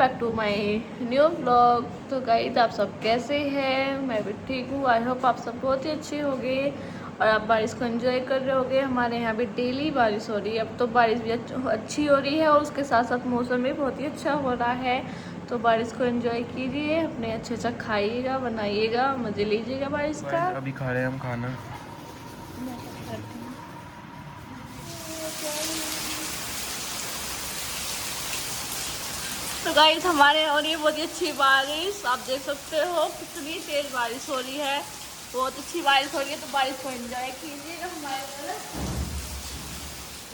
Back to my new vlog. तो guys आप सब कैसे हैं? मैं भी ठीक हूँ। आई होप आप सब बहुत ही अच्छे होंगे और आप बारिश को एंजॉय कर रहे होंगे। हमारे यहाँ भी डेली बारिश हो रही है। अब तो बारिश भी अच्छी हो रही है और उसके साथ साथ मौसम भी बहुत ही अच्छा हो रहा है। तो बारिश को एंजॉय कीजिए, अपने अच्छे अच्छा खाइएगा, बनाइएगा, मज़े लीजिएगा बारिश का। अभी खा रहे हैं हम खाना। तो गाइस हमारे हो रही है बहुत ही अच्छी बारिश। आप देख सकते हो कितनी तेज बारिश हो रही है। बहुत अच्छी बारिश हो रही है, तो बारिश को एंजॉय कीजिएगा हमारे तरफ।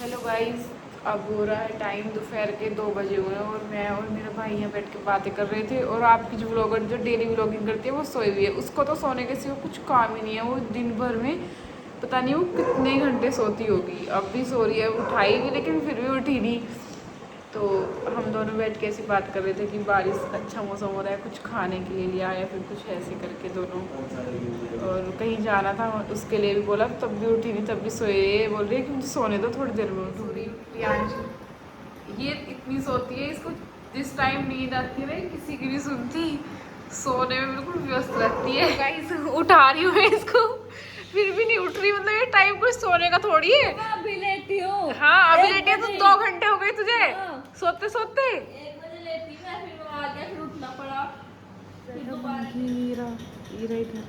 हेलो गाइस, अब हो रहा है टाइम दोपहर के 2 बजे हुए हैं और मैं और मेरा भाई यहाँ बैठ के बातें कर रहे थे। और आपकी जो व्लॉगर जो डेली व्लॉगिंग करती है वो सोई हुई है। उसको तो सोने के सिवा कुछ काम ही नहीं है। वो दिन भर में पता नहीं वो कितने घंटे सोती होगी। अब भी सो रही है, उठाई भी लेकिन फिर भी उठी नहीं। तो हम दोनों बैठ के ऐसी बात कर रहे थे कि बारिश अच्छा मौसम हो रहा है, कुछ खाने के लिए लिया या फिर कुछ ऐसे करके दोनों। और कहीं जाना था उसके लिए भी बोला, तब भी उठी नहीं, तब भी सोए। बोल रही है कि मुझे सोने दो, थोड़ी देर में उठूँगी। प्रियांश ये इतनी सोती है, इसको जिस टाइम नींद आती है ना किसी की भी सुनती, सोने में बिल्कुल व्यस्त रहती है। गाइस उठा रही हूँ मैं इसको, फिर भी नहीं उठ रही। मतलब ये टाइम कोई सोने का थोड़ी है। अभी लेटी हूँ। हाँ अभी लेटी है तो 2 घंटे हो गए तुझे सोते सोते। 1 बजे लेटी मैं, फिर वो आ गया, फिर उठना पड़ा। फिर दोबारा इधर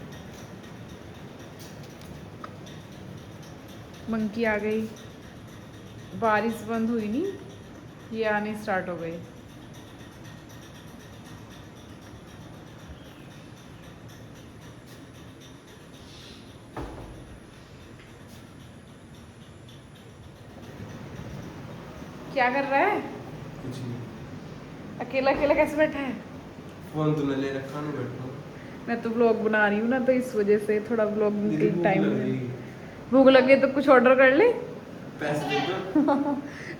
मंकी आ गई। बारिश बंद हुई नहीं, ये आने स्टार्ट हो गई। क्या कर रहा है? कुछ नहीं, अकेला अकेला कैसे बैठा है? फोन तो ले रखा, नहीं बैठा। मैं तो व्लॉग बना रही हूँ ना, तो इस वजह से थोड़ा व्लॉग दीदी के भूख टाइम लग रही में है। भूख लगे तो कुछ ऑर्डर कर ले। पैसे दे दो।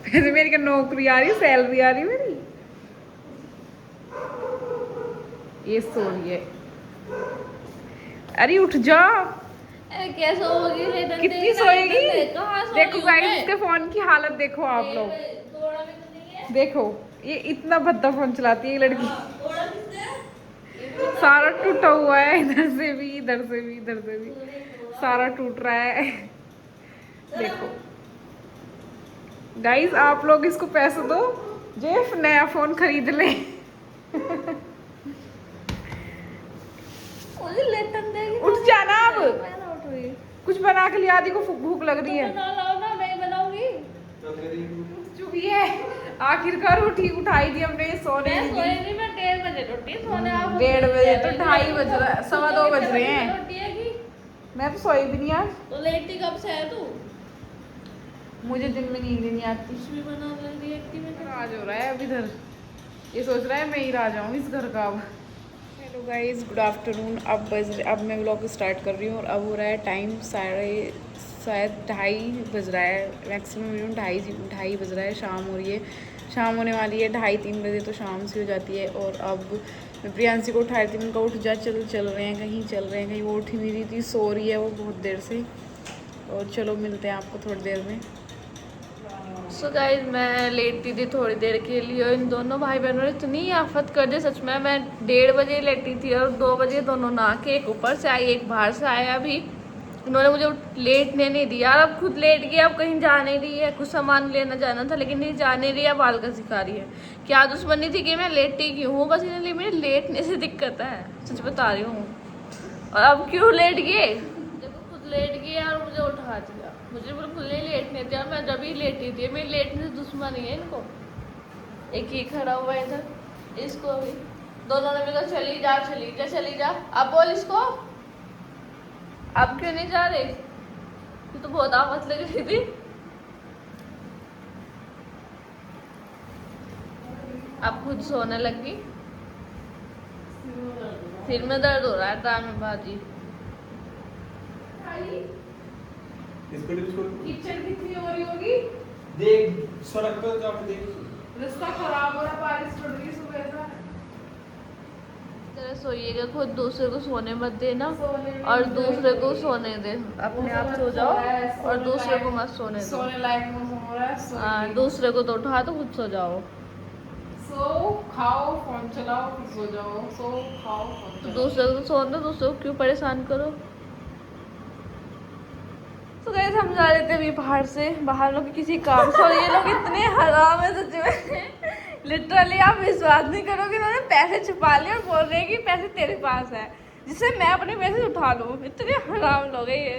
फिर मेरी क्या नौकरी आ रही, सैलरी आ रही मेरी। ये सो रही है। अरे उठ जा। कैसे होगी? कितनी सोएगी? देखो गाइस इसके फोन की हालत देखो आप लोग। थोड़ा भी तो नहीं है। देखो ये इतना भद्दा फोन चलाती है ये लड़की। थोड़ा किससे? सारा टूटा हुआ है, इधर से भी इधर से भी इधर से भी सारा टूट रहा है। देखो गाइस आप लोग इसको पैसे दो, जेफ नया फोन खरीद ले। मुझे लेटन देगी। उठ जाना अब, मैं ना उठ रही। कुछ बना के लिया दी को भूख लग रही है। तुम बना लाओ ना, मैं ही बनाऊंगी। उठ चुकी है आखिरकार, उठी उठाई दी हमने। सोने मैं सोई नहीं, मैं 1:30 बजे उठी। सोने आप 1:30 बजे तो 2:30 बज रहा है, 2:15 बज रहे हैं। रोटी है कि मैं तो सोई भी नहीं आज। तो लेटी कब से है तू? मुझे दिन में नींद ही नहीं आती। कुछ भी बना रही है कि मैं राज हो रहा है अब इधर, ये सोच रहा है मैं ही राज आऊँ इस घर का अब। Hello guys, good afternoon. अब मैं व्लॉग स्टार्ट कर रही हूँ और अब हो रहा है टाइम शायद 2:30 बज रहा है, मैक्सिमम 2:30 बज रहा है। शाम हो रही है, शाम होने वाली है। 2:30-3 बजे तो शाम सी हो जाती है। और अब मैं प्रियांशी को उठा रही थी, उनका उठ जा, चल रहे हैं कहीं, चल रहे हैं कहीं। वो उठ ही नहीं रही थी, सो रही है वो बहुत देर से। और चलो मिलते हैं आपको थोड़ी देर में। सो गाइस मैं लेटी थी थोड़ी देर के लिए और इन दोनों भाई बहनों ने इतनी आफत कर दी सच में। मैं 1:30 बजे लेटी थी और 2 बजे दोनों नहा के, एक ऊपर से आई एक बाहर से आया। अभी उन्होंने मुझे लेटने नहीं दिया। अब खुद लेट गई, अब कहीं जा नहीं रही है। कुछ सामान लेना जाना था लेकिन नहीं जा नहीं रही है, बाल का सिखा रही है। क्या दुश्मनी थी कि मैं लेटी क्यों हूँ? बस इन्हें मेरे लेटने से दिक्कत है, सच बता रही हूँ। और अब क्यों लेट गए? देखो खुद लेट गई और मुझे उठा दिया। मुझे बिल्कुल नहीं लेटने दिया, मैं जब ही लेटी थी। मेरी लेटने से दुश्मनी है इनको। एक ही खड़ा हुआ है इधर, इसको भी दोनों ने मेरे को चली जा चली जा चली जा। अब बोल इसको, अब क्यों नहीं जा रहे? ये तो बहुत आफत लग रही थी। अब खुद सोने लगी। सिर में दर्द हो रहा है, ड्रामे बाजी। किचन कितनी हो रही होगी? देख सड़क पर जाके देख। रास्ता खराब हो रहा, बारिश पड़ रही सुबह से। तरह सोइएगा, खुद दूसरे को सोने मत देना और दूसरे को सोने दे। अपने आप सो जाओ और दूसरे को मत सोने दो। सोने लायक मौसम हो रहा है। हाँ, दूसरे को तो उठा तो खुद सो जाओ। सो खाओ फोन चलाओ फिर सो जाओ, सो खाओ फोन तो चलाओ। दूसरे को तो सोने दो, दूसरे को क्यों परेशान करो। तो गाइस हम जा रहे थे अभी बाहर से, बाहर लोग किसी काम से, और ये लोग इतने हराम है सच में। लिटरली आप विश्वास नहीं करोगे, इन्होंने पैसे छुपा लिए और बोल रहे हैं कि पैसे तेरे पास है, जिससे मैं अपने पैसे उठा लूँ। इतने हराम लोग हैं ये।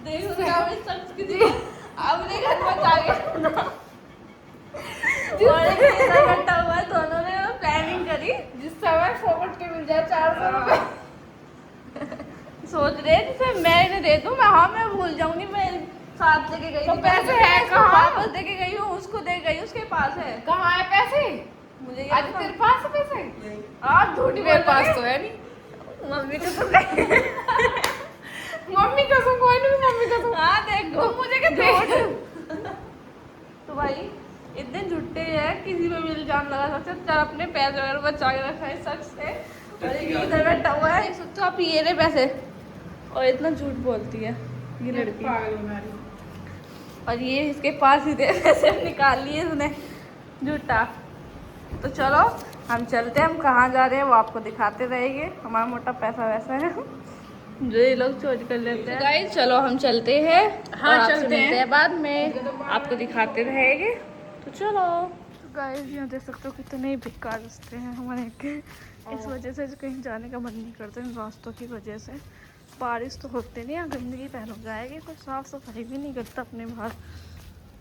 देखो क्या मैं शख्स की जी अपने घर में जाके और एक पैसा इकट्ठा हुआ है, दोनों ने प्लानिंग करी। जिस समय फोकट के मिल जाए 400 रुपए। सोच रहे हैं जैसे मैं इन्हें दे दूं, मैं भूल जाऊंगी, मैं साथ लेके गई तो थी, पैसे मैं हैं इसको कहाँ? वापस देके गई हूँ, उसको दे गई, उसके पास है। कहाँ है पैसे? मुझे ये आज तेरे पास है पैसे? आप झूठी मेरे बोल पास रहे तो हैं। है नहीं। मम्मी को तो दे। मम्मी कसम, कोई नहीं मम्मी कसम। हाँ देखो तुम मुझे क्या दे? तो भाई इतने झूठे हैं, किसी पे भी इल्जाम लगा सकते हैं। चल अपने पैसे वगैरह बचा के रखा है शख्स से, और ये इधर बैठा हुआ है, सोचो आप ये रहे पैसे, और इतना झूठ बोलती है ये लड़की। पागल बना रही। और ये इसके पास ही थे, पैसे निकाल लिए इसने, झूठा। तो चलो हम चलते हैं, हम कहाँ जा रहे हैं वो आपको दिखाते रहेंगे। हमारा मोटा पैसा वैसा है जो ये लोग चोरी कर लेते हैं। गाइस चलो हम चलते हैं, हाँ, और आपसे चलते हैं। मिलते हैं बाद में, आपको दिखाते रहेंगे। तो चलो। तो गाइस यहाँ देख सकते हो कितने बेकार रास्ते हैं हमारे के, इस वजह से कहीं जाने का मन नहीं करता इन रास्तों की वजह से। बारिश तो होते नहीं, यहाँ गंदगी पैर हो जाएगी, कोई साफ सफाई भी नहीं करता अपने बाहर।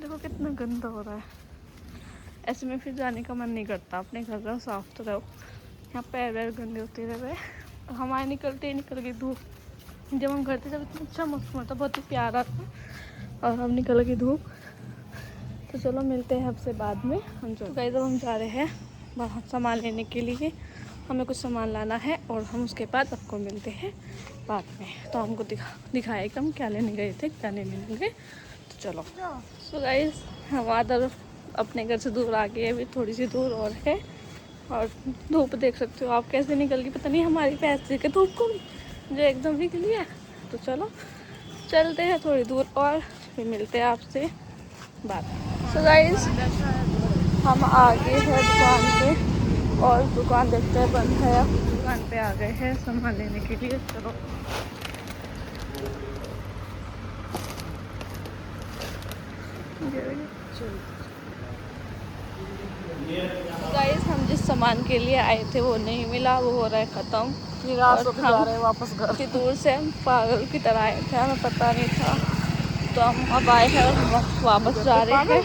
देखो कितना गंदा हो रहा है, ऐसे में फिर जाने का मन नहीं करता। अपने घर का साफ तो रहो, यहाँ पैर वैर गंदे होते रहे। हमारे निकलते ही निकल गई धूप। जब हम घर थे जब इतना अच्छा मौसम था, बहुत ही प्यारा था, और हम निकल गई धूप। तो चलो मिलते हैं आपसे बाद में। हम जो गए, हम जा रहे हैं बाहर सामान लेने के लिए, हमें कुछ सामान लाना है, और हम उसके बाद आपको मिलते हैं बाद में। तो हमको दिखाए कि हम क्या लेने गए थे, क्या नहीं लेने गए। तो चलो। सो गाइस हम आदर अपने घर से दूर आ गए, अभी थोड़ी सी दूर और है, और धूप देख सकते हो आप कैसे निकल गई, पता नहीं हमारी पैसे के धूप को जो एकदम निकली है। तो चलो चलते हैं थोड़ी दूर और फिर मिलते हैं आपसे बाद में। सो गाइस हम आ गए हैं दुकान पे, और दुकान देखते हैं बंद है। अब दुकान पे आ गए हैं सामान लेने के लिए। चलो गाइस हम जिस सामान के लिए आए थे वो नहीं मिला, वो हो रहा है ख़त्म। निराश होकर जा रहे हैं वापस घर। इतनी दूर से हम पागल की तरह आए थे, हमें पता नहीं था। तो हम अब आए हैं और हम वापस जा रहे हैं,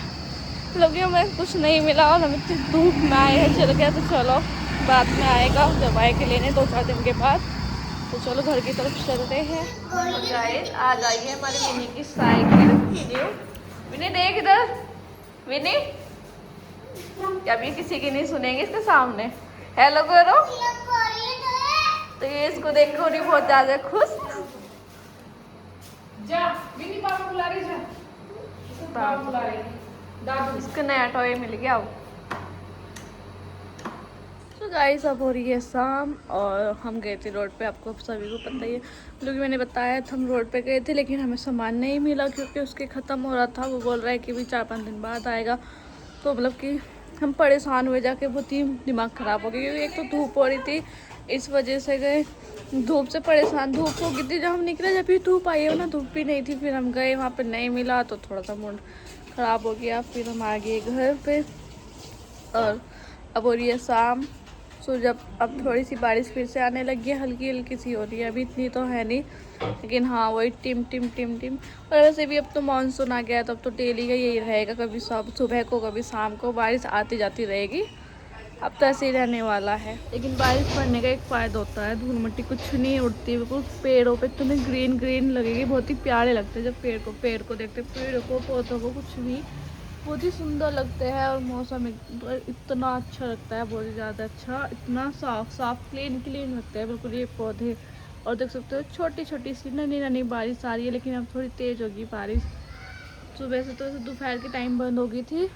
मतलब कि हमें कुछ नहीं मिला और हम इतनी धूप में आए हैं। चल गया तो चलो बाद में आएगा, जब आएगा लेने 2-4 दिन के बाद। तो चलो घर की तरफ चलते हैं। गाइस आ जाइए हमारी विनी की साइकिल न्यू। विनी देख इधर, विनी अभी किसी की नहीं सुनेंगे इसके सामने। हेलो करो। तो ये इसको देख कर ही बहुत ज्यादा खुश। जा विनी, पापा बुला रही, जा पापा बुला रही दादू। इसको नया टॉय मिल गया। तो गाइस अब हो रही है शाम, और हम गए थे रोड पे, आपको सभी को पता ही है, जो कि मैंने बताया था। हम रोड पे गए थे लेकिन हमें सामान नहीं मिला, क्योंकि उसके ख़त्म हो रहा था। वो बोल रहा है कि भी 4-5 दिन बाद आएगा। तो मतलब कि हम परेशान हुए जाके, बहुत ही दिमाग ख़राब हो गया, क्योंकि एक तो धूप हो रही थी, इस वजह से गए। धूप से परेशान, धूप हो गई थी जब हम निकले, जब भी धूप आई है ना, धूप भी नहीं थी। फिर हम गए वहाँ पे नहीं मिला, तो थोड़ा सा मूड ख़राब हो गया। फिर हम आ गए घर पे, और अब हो रही है शाम। सो जब अब थोड़ी सी बारिश फिर से आने लगी है, हल्की हल्की सी हो रही है, अभी इतनी तो है नहीं, लेकिन हाँ वही टिम टिम टिम टिम। और वैसे भी अब तो मानसून आ गया, तब तो डेली का यही रहेगा, कभी सुबह को कभी शाम को बारिश आती जाती रहेगी। अब तो ऐसे ही रहने वाला है। लेकिन बारिश पड़ने का एक फ़ायदा होता है, धूल मिट्टी कुछ नहीं उड़ती, बिल्कुल पेड़ों पे तुम्हें ग्रीन ग्रीन लगेगी, बहुत ही प्यारे लगते हैं जब पेड़ को देखते, पेड़ को पौधों को कुछ भी बहुत ही सुंदर लगते हैं। और मौसम इतना अच्छा लगता है, बहुत ही ज़्यादा अच्छा, इतना साफ क्लीन लगते हैं बिल्कुल ये पौधे। और देख सकते हो छोटी छोटी सी ननी बारिश आ रही है, लेकिन अब थोड़ी तेज़ होगी बारिश। सुबह से तो दोपहर के टाइम बंद हो गई थी,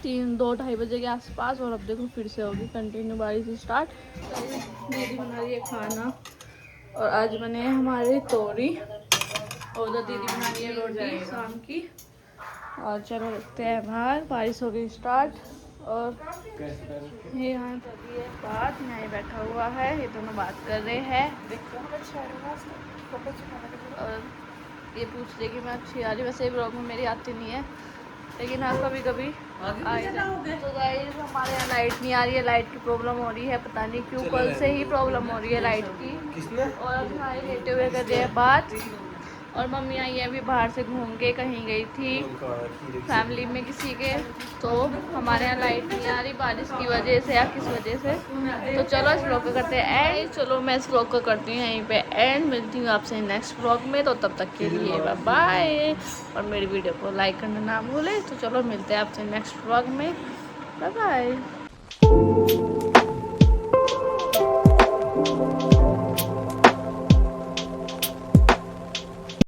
2-2:30 बजे के आसपास, और अब देखो फिर से होगी कंटिन्यू बारिश स्टार्ट। दीदी बना रही है खाना, और आज बने हैं हमारे तोरी, और उधर दीदी बना रही है रोटी शाम की। और चलो रखते हैं बाहर, बारिश हो गई स्टार्ट, और कैसे कर ये यहाँ कर रही है बात, यहाँ ही बैठा हुआ है, ये दोनों बात कर रहे हैं। और ये पूछ रहे कि मैं अच्छी आ रही, वैसे ब्लॉग में मेरी आती नहीं है, लेकिन हाँ कभी कभी आई है। तो गाइस हमारे यहाँ लाइट नहीं आ रही है, लाइट की प्रॉब्लम हो रही है, पता नहीं क्यों, कल से ही प्रॉब्लम हो रही है लाइट की। किसने? और अब भाई लेटे हुए कर रहे हैं बात। और मम्मी आई है अभी बाहर से घूम के, कहीं गई थी फैमिली में किसी के, तो हमारे यहाँ लाइट नहीं आ रही बारिश की वजह से या किस वजह से। तो चलो इस व्लॉग को करते हैं एंड। चलो मैं इस व्लॉग को करती हूँ यहीं पे एंड, मिलती हूँ आपसे नेक्स्ट व्लॉग में। तो तब तक के लिए बाय बाय, और मेरी वीडियो को लाइक करना ना भूलें। तो चलो मिलते हैं आपसे नेक्स्ट व्लॉग में, बाय बाय।